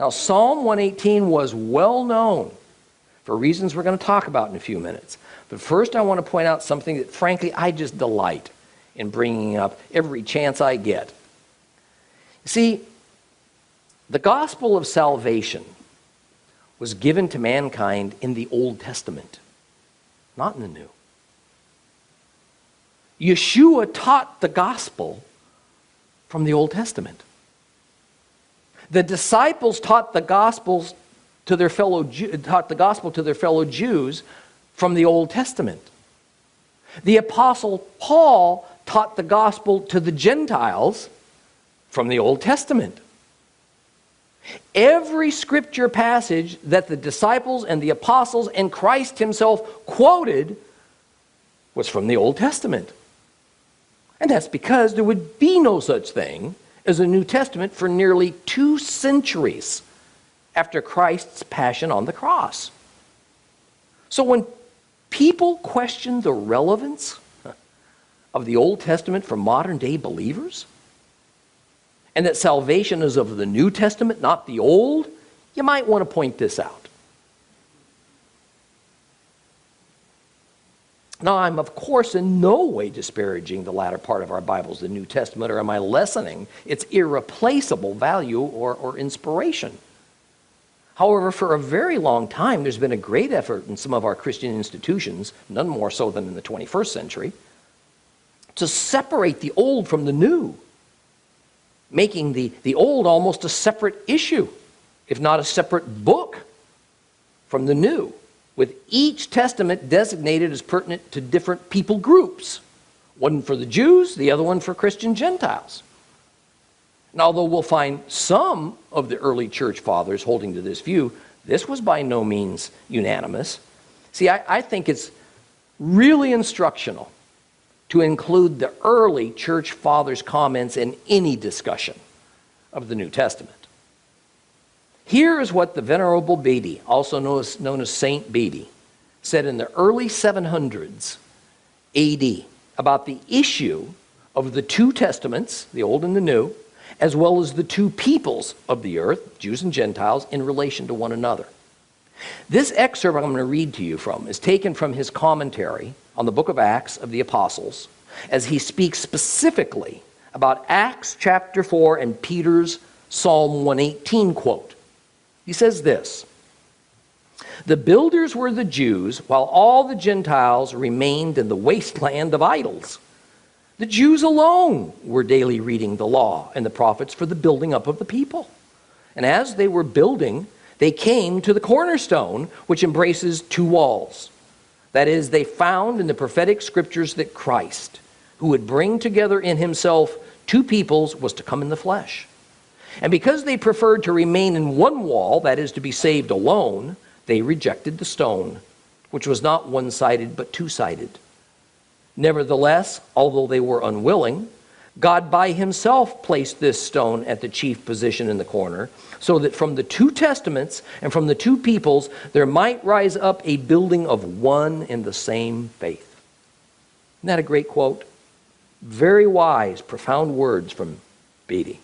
Now, Psalm 118 was well known for reasons we're going to talk about in a few minutes. But first, I want to point out something that, frankly, I just delight in bringing up every chance I get. See, the gospel of salvation was given to mankind in the Old Testament, not in the New. Yeshua taught the gospel from the Old Testament. The disciples taught the gospel to their fellow Jews from the Old Testament. The apostle Paul taught the gospel to the Gentiles from the Old Testament. Every scripture passage that the disciples and the apostles and Christ himself quoted was from the Old Testament. And that's because there would be no such thing as a New Testament for nearly 2 centuries after Christ's passion on the cross. So when people question the relevance of the Old Testament for modern day believers, and that salvation is of the New Testament, not the Old, you might want to point this out. Now, I'm, of course, in no way disparaging the latter part of our Bibles, the New Testament, or am I lessening its irreplaceable value or inspiration. However, for a very long time, there's been a great effort in some of our Christian institutions, none more so than in the 21st century, to separate the old from the new, making the old almost a separate issue, if not a separate book from the new, with each testament designated as pertinent to different people groups. One for the Jews, the other one for Christian Gentiles. And although we'll find some of the early church fathers holding to this view, this was by no means unanimous. See, I think it's really instructional to include the early church fathers' comments in any discussion of the New Testament. Here is what the Venerable Bede, also known as Saint Bede, said in the early 700s AD about the issue of the 2 testaments, the Old and the New, as well as the 2 peoples of the earth, Jews and Gentiles, in relation to one another. This excerpt I'm going to read to you from is taken from his commentary on the book of Acts of the Apostles, as he speaks specifically about Acts chapter 4 and Peter's Psalm 118 quote. He says this: "The builders were the Jews, while all the Gentiles remained in the wasteland of idols. The Jews alone were daily reading the law and the prophets for the building up of the people. And as they were building, they came to the cornerstone, which embraces 2 walls. That is, they found in the prophetic scriptures that Christ, who would bring together in himself 2 peoples, was to come in the flesh. And because they preferred to remain in one wall, that is, to be saved alone, they rejected the stone, which was not one-sided but 2-sided. Nevertheless, although they were unwilling, God by himself placed this stone at the chief position in the corner, so that from the 2 testaments and from the 2 peoples there might rise up a building of one and the same faith." Isn't that a great quote? Very wise, profound words from Bede.